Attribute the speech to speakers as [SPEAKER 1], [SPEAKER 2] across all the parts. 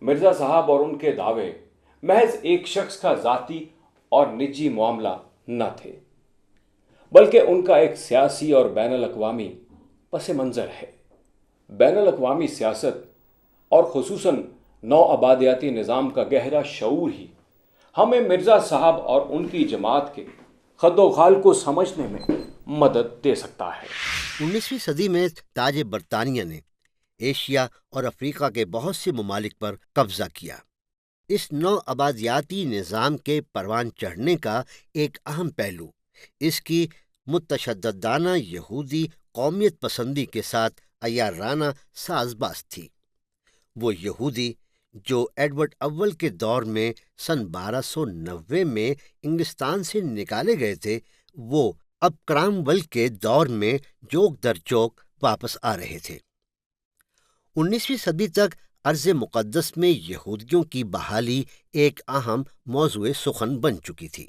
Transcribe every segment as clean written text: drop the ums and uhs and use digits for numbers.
[SPEAKER 1] مرزا صاحب اور ان کے دعوے محض ایک شخص کا ذاتی اور نجی معاملہ نہ تھے، بلکہ ان کا ایک سیاسی اور بین الاقوامی پس منظر ہے۔ بین الاقوامی سیاست اور خصوصاً نو آبادیاتی نظام کا گہرا شعور ہی ہمیں مرزا صاحب اور ان کی جماعت کے خد و خال کو سمجھنے میں مدد دے سکتا ہے۔
[SPEAKER 2] 19ویں صدی میں تاج برطانیہ نے ایشیا اور افریقہ کے بہت سے ممالک پر قبضہ کیا۔ اس نو آبادیاتی نظام کے پروان چڑھنے کا ایک اہم پہلو اس کی متشددانہ یہودی قومیت پسندی کے ساتھ عیارانہ ساز باز تھی۔ وہ یہودی جو ایڈورڈ اول کے دور میں سن 1290 میں انگلستان سے نکالے گئے تھے، وہ اب کرامول کے دور میں جوک در جوک واپس آ رہے تھے۔ 19ویں صدی تک ارض مقدس میں یہودیوں کی بحالی ایک اہم موضوع سخن بن چکی تھی۔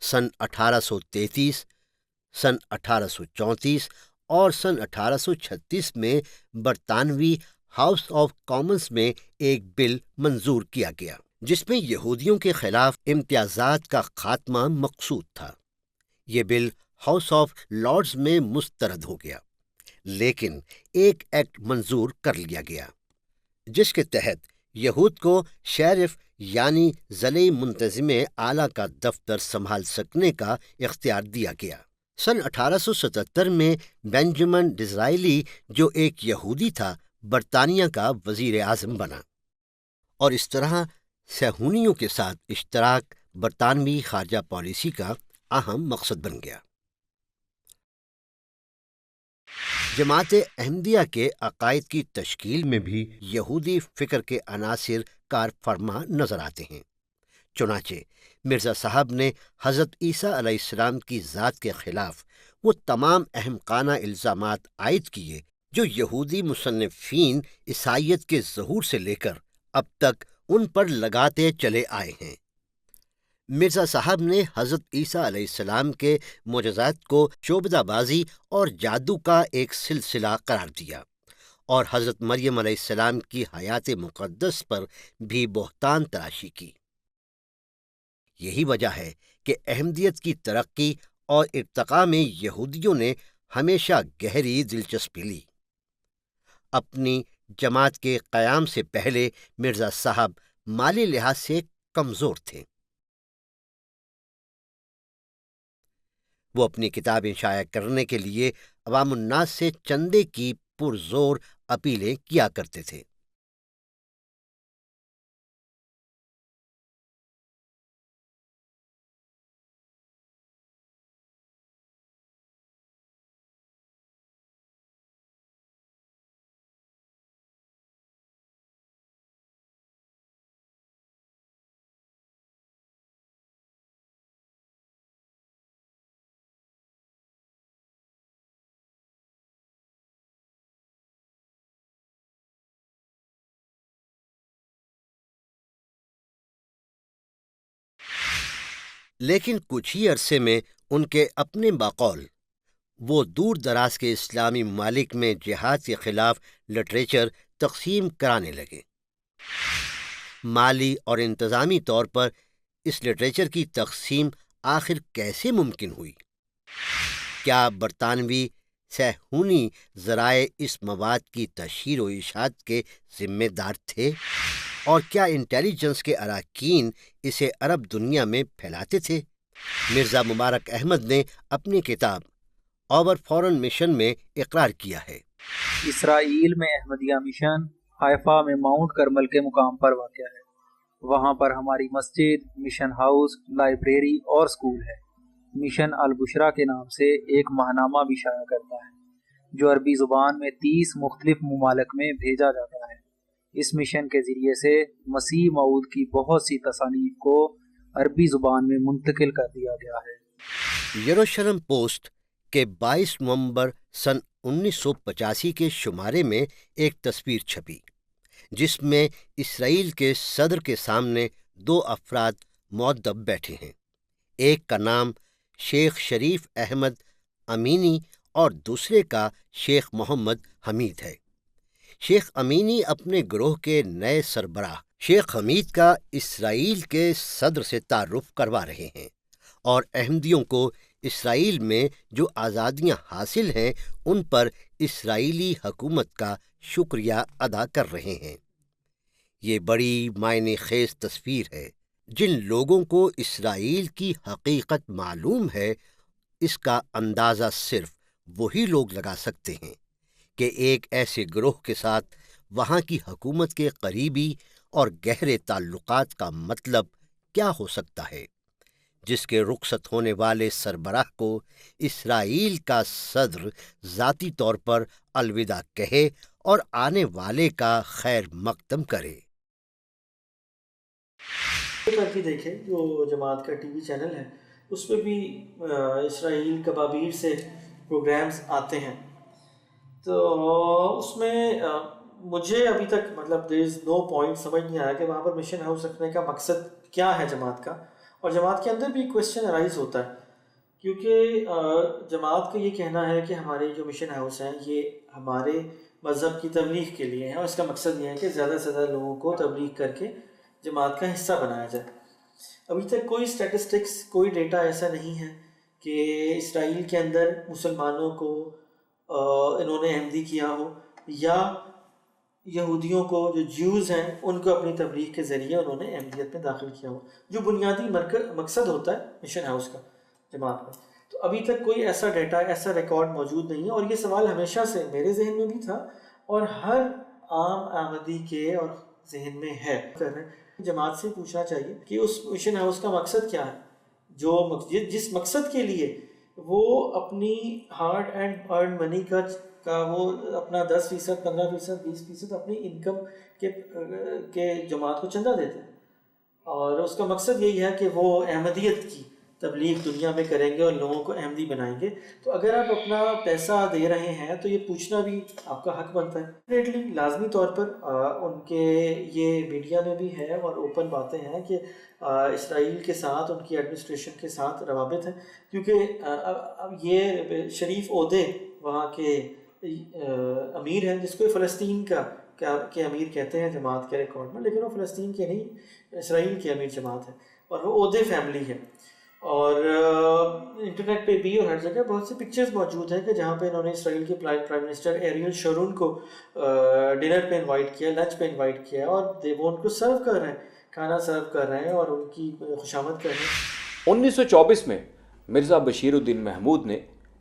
[SPEAKER 2] سن 1833، سن 1834 اور سن 1836 میں برطانوی ہاؤس آف کامنز میں ایک بل منظور کیا گیا جس میں یہودیوں کے خلاف امتیازات کا خاتمہ مقصود تھا۔ یہ بل ہاؤس آف لارڈز میں مسترد ہو گیا، لیکن ایک ایکٹ منظور کر لیا گیا جس کے تحت یہود کو شیرف یعنی ضلعی منتظم اعلیٰ کا دفتر سنبھال سکنے کا اختیار دیا گیا۔ سن 1877 میں بینجامن ڈزرائیلی جو ایک یہودی تھا برطانیہ کا وزیر اعظم بنا، اور اس طرح صہیونیوں کے ساتھ اشتراک برطانوی خارجہ پالیسی کا اہم مقصد بن گیا۔ جماعت احمدیہ کے عقائد کی تشکیل میں بھی یہودی فکر کے عناصر کار فرما نظر آتے ہیں۔ چنانچہ مرزا صاحب نے حضرت عیسیٰ علیہ السلام کی ذات کے خلاف وہ تمام احمقانہ الزامات عائد کیے جو یہودی مصنفین عیسائیت کے ظہور سے لے کر اب تک ان پر لگاتے چلے آئے ہیں۔ مرزا صاحب نے حضرت عیسیٰ علیہ السلام کے معجزات کو شعبدہ بازی اور جادو کا ایک سلسلہ قرار دیا، اور حضرت مریم علیہ السلام کی حیات مقدس پر بھی بہتان تراشی کی۔ یہی وجہ ہے کہ احمدیت کی ترقی اور ارتقاء میں یہودیوں نے ہمیشہ گہری دلچسپی لی۔ اپنی جماعت کے قیام سے پہلے مرزا صاحب مالی لحاظ سے کمزور تھے۔ وہ اپنی کتابیں شائع کرنے کے لیے عوام الناس سے چندے کی پرزور اپیلیں کیا کرتے تھے۔ لیکن کچھ ہی عرصے میں ان کے اپنے بقول وہ دور دراز کے اسلامی ممالک میں جہاد کے خلاف لٹریچر تقسیم کرانے لگے۔ مالی اور انتظامی طور پر اس لٹریچر کی تقسیم آخر کیسے ممکن ہوئی؟ کیا برطانوی صہیونی ذرائع اس مواد کی تشہیر و اشاعت کے ذمہ دار تھے؟ اور کیا انٹیلیجنس کے اراکین اسے عرب دنیا میں پھیلاتے تھے؟ مرزا مبارک احمد نے اپنی کتاب اوور فورن مشن میں اقرار کیا ہے۔
[SPEAKER 3] اسرائیل میں احمدیہ مشن حائفہ میں ماؤنٹ کرمل کے مقام پر واقع ہے۔ وہاں پر ہماری مسجد، مشن ہاؤس، لائبریری اور سکول ہے۔ مشن البشرا کے نام سے ایک ماہنامہ بھی شائع کرتا ہے جو عربی زبان میں 30 مختلف ممالک میں بھیجا جاتا ہے۔ اس مشن کے ذریعے سے مسیح موعود کی بہت سی تصانیف کو عربی زبان میں منتقل کر دیا گیا ہے۔
[SPEAKER 2] یروشلم پوسٹ کے 22 نومبر سن 1985 کے شمارے میں ایک تصویر چھپی جس میں اسرائیل کے صدر کے سامنے 2 افراد مؤدب بیٹھے ہیں۔ ایک کا نام شیخ شریف احمد امینی اور دوسرے کا شیخ محمد حمید ہے۔ شیخ امینی اپنے گروہ کے نئے سربراہ شیخ حمید کا اسرائیل کے صدر سے تعارف کروا رہے ہیں اور احمدیوں کو اسرائیل میں جو آزادیاں حاصل ہیں ان پر اسرائیلی حکومت کا شکریہ ادا کر رہے ہیں۔ یہ بڑی معنی خیز تصویر ہے۔ جن لوگوں کو اسرائیل کی حقیقت معلوم ہے، اس کا اندازہ صرف وہی لوگ لگا سکتے ہیں کہ ایک ایسے گروہ کے ساتھ وہاں کی حکومت کے قریبی اور گہرے تعلقات کا مطلب کیا ہو سکتا ہے، جس کے رخصت ہونے والے سربراہ کو اسرائیل کا صدر ذاتی طور پر الوداع کہے اور آنے والے کا خیر مقدم کرے۔
[SPEAKER 4] کر کے دیکھیں جو جماعت کا ٹی وی چینل ہے اس پہ بھی اسرائیل کبابیر سے پروگرامز آتے ہیں، تو اس میں مجھے ابھی تک مطلب دیر از نو پوائنٹ سمجھ نہیں آیا کہ وہاں پر مشن ہاؤس رکھنے کا مقصد کیا ہے جماعت کا، اور جماعت کے اندر بھی کویسچن ارائز ہوتا ہے، کیونکہ جماعت کا یہ کہنا ہے کہ ہمارے جو مشن ہاؤس ہیں یہ ہمارے مذہب کی تبلیغ کے لیے ہیں، اور اس کا مقصد یہ ہے کہ زیادہ سے زیادہ لوگوں کو تبلیغ کر کے جماعت کا حصہ بنایا جائے۔ ابھی تک کوئی اسٹیٹسٹکس، کوئی ڈیٹا ایسا نہیں ہے کہ اسرائیل کے اندر مسلمانوں کو انہوں نے احمدی کیا ہو، یا یہودیوں کو جو جیوز ہیں ان کو اپنی تبلیغ کے ذریعے انہوں نے احمدیت میں داخل کیا ہو، جو بنیادی مقصد ہوتا ہے مشن ہاؤس کا جماعت میں۔ تو ابھی تک کوئی ایسا ڈیٹا، ایسا ریکارڈ موجود نہیں ہے، اور یہ سوال ہمیشہ سے میرے ذہن میں بھی تھا اور ہر عام احمدی کے اور ذہن میں ہے۔ جماعت سے پوچھنا چاہیے کہ اس مشن ہاؤس کا مقصد کیا ہے، جس مقصد کے لیے وہ اپنی ہارڈ اینڈ ارن منی کا وہ اپنا 10%، 15%، 20% اپنی انکم کے جماعت کو چندہ دیتے ہیں، اور اس کا مقصد یہی ہے کہ وہ احمدیت کی تبلیغ دنیا میں کریں گے اور لوگوں کو احمدی بنائیں گے۔ تو اگر آپ اپنا پیسہ دے رہے ہیں تو یہ پوچھنا بھی آپ کا حق بنتا ہے۔ لازمی طور پر ان کے یہ میڈیا میں بھی ہے اور اوپن باتیں ہیں کہ اسرائیل کے ساتھ، ان کی ایڈمنسٹریشن کے ساتھ روابط ہیں، کیونکہ اب یہ شریف عہدے وہاں کے امیر ہیں، جس کو فلسطین کے امیر کہتے ہیں جماعت کے ریکارڈ میں، لیکن وہ فلسطین کے نہیں، اسرائیل کے امیر جماعت ہے، اور وہ عہدے فیملی ہے۔ اور انٹرنیٹ پہ بھی اور ہر جگہ بہت سی پکچرز موجود ہیں کہ جہاں پہ انہوں نے اسرائیل کے پرائم منسٹر ایریل شارون کو ڈنر پہ انوائٹ کیا، لنچ پہ انوائٹ کیا، اور وہ ان کو سرو کر رہے ہیں، کھانا سرو کر رہے ہیں اور ان کی خوشامد کر رہے ہیں۔
[SPEAKER 1] 1924 میں مرزا بشیر الدین محمود نے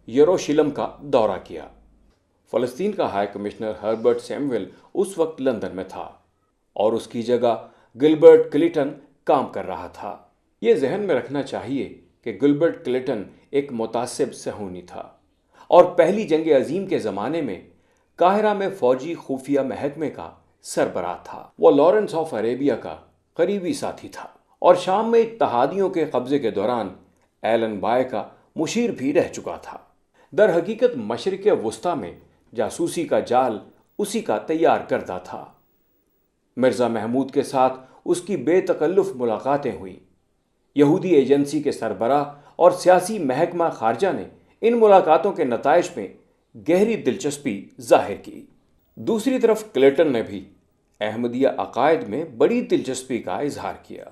[SPEAKER 1] یروشلم کا دورہ کیا۔ فلسطین کا ہائی کمشنر ہربرٹ سیمویل اس وقت لندن میں تھا اور اس کی جگہ گلبرٹ کلیٹن کام کر رہا تھا۔ یہ ذہن میں رکھنا چاہیے کہ گلبرٹ کلیٹن ایک متعصب صہیونی تھا اور پہلی جنگ عظیم کے زمانے میں قاہرہ میں فوجی خفیہ محکمے کا سربراہ تھا۔ وہ لارنس آف عربیہ کا قریبی ساتھی تھا اور شام میں اتحادیوں کے قبضے کے دوران ایلن بائے کا مشیر بھی رہ چکا تھا۔ در حقیقت مشرق وسطیٰ میں جاسوسی کا جال اسی کا تیار کردہ تھا۔ مرزا محمود کے ساتھ اس کی بے تکلف ملاقاتیں ہوئیں۔ یہودی ایجنسی کے سربراہ اور سیاسی محکمہ خارجہ نے ان ملاقاتوں کے نتائج میں گہری دلچسپی ظاہر کی۔ دوسری طرف کلیٹن نے بھی احمدیہ عقائد میں بڑی دلچسپی کا اظہار کیا۔